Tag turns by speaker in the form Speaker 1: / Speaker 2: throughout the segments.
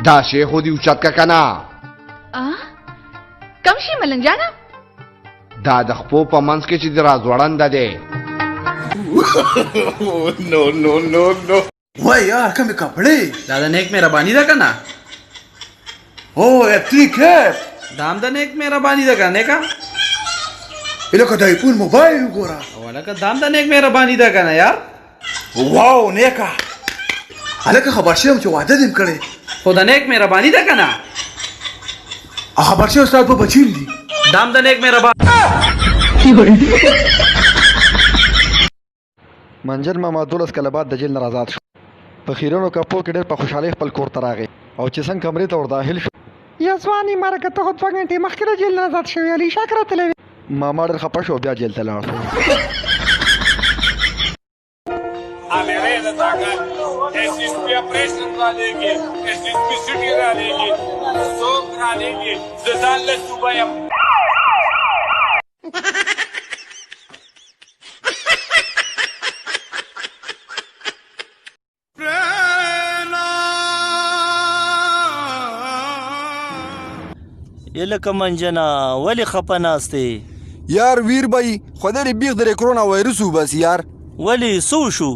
Speaker 1: دا شی خو دی اوچت که کنه.
Speaker 2: کم شي ملنګ جانه؟
Speaker 1: دا د خپو په منځ کې چې د راځوړنده دی.
Speaker 3: نو نو نو نو
Speaker 4: وای یار کمی کپڑے
Speaker 5: دا د نیک مهرباني ده کنه.
Speaker 4: او ٹھیک ہے
Speaker 5: دام د نیک مهرباني ده کنه کا
Speaker 4: الکه د ایفون موبایل وګوره
Speaker 5: ولکه دام د نیک مهرباني ده کنه یار.
Speaker 4: واو نیکا الکه خبر شوم چې واده دې کړې
Speaker 5: خو د نیک مهرباني ده کنه.
Speaker 4: خبر شوم استاد په بچیل دي
Speaker 5: دام د نیک مهرباني.
Speaker 6: منجن ماما 12 کاله بعد د جیل نه آزاد شو. په خیرونو کپو کې ډېر په خوشحالۍ خپل کور ته راغی او چې څنګه کمرې ته ور داخل شو یا ځواني مرګ ته خو 2 غنټې مخکې د جیل نه آزاد شوی علي شاکر تلوي. ماما ډېر خپه شو بیا جیل ته لاړ.
Speaker 7: یلکه منجنا ولی خپه ناستی
Speaker 8: یار ویر بای خدای دې بیغ د کرونا وایرس وباس یار.
Speaker 7: ولی سو شو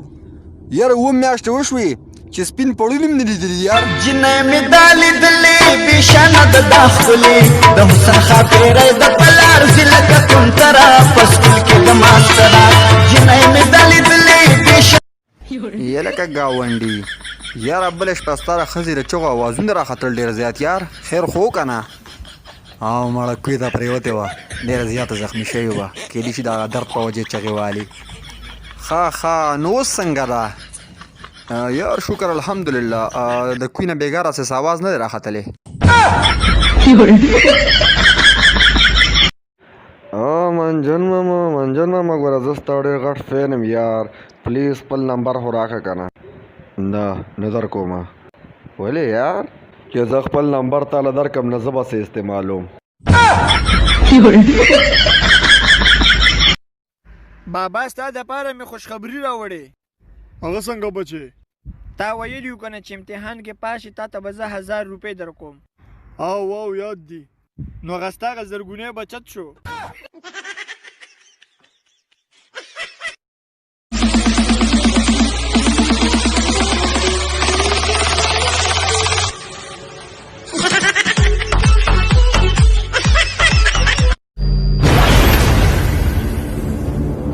Speaker 8: یار و میاشتې وشوي چې سپین پړونی مې لیدلی یار.
Speaker 9: جنې مې دالې دلې بشانه د داخلي د حسن خاطرې د پلار زلکه تم ترا پسکل کې د ماسترا جنې مې دالې دلې بشانه
Speaker 8: یلکه گاونډي یار ابلش پستاره خزیره چوغه आवाजونه را خطر ډیر زیات یار. خیر خو کنه او مړه کوي دا پریوته و ډیر زیات زخمی شوی و کې دې چې دا درد په وجه چغې والی. خا نو څنګه ده یار؟ شکر الحمدلله. د کوینه بیګاره سه आवाज نه راختلې. منجن ماما ګوره زه ستا ډېر غټ فین یم یار. پلیز خپل نمبر خو راکړه کنه. نه نظر کومه ولې یار چې زه خپل نمبر تاله درکم نه زه به څه استعمالوم.
Speaker 10: بابا ستا دپاره مې خوشخبري راوړې.
Speaker 11: هغه څنګه بچې؟
Speaker 10: تا ویلي یو که نه چې امتحان کې پاس شې تا ته به زه 1000 روپۍ در کوم.
Speaker 11: او یاد دي. نو هغه ستا هغه زرګونی بچت شو.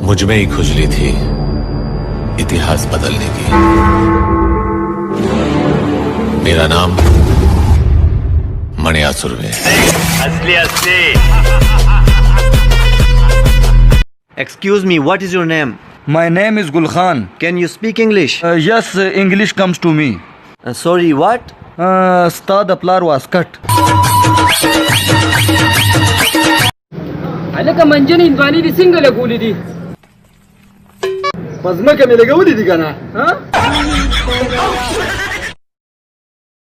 Speaker 12: मुझ में ही खुजली थी इतिहास बदलने की. मेरा नाम मणियासुर में.
Speaker 7: असली
Speaker 13: Excuse me, what is your name?
Speaker 14: My name is Gulkhan.
Speaker 13: Can you speak English?
Speaker 14: Yes, English comes to me.
Speaker 13: Sorry, what?
Speaker 14: Star the plar was cut.
Speaker 15: الکه منجن هندواني دي څنګه لګولې دي؟
Speaker 6: پزما کې مې لګولې دي کنه.
Speaker 15: ها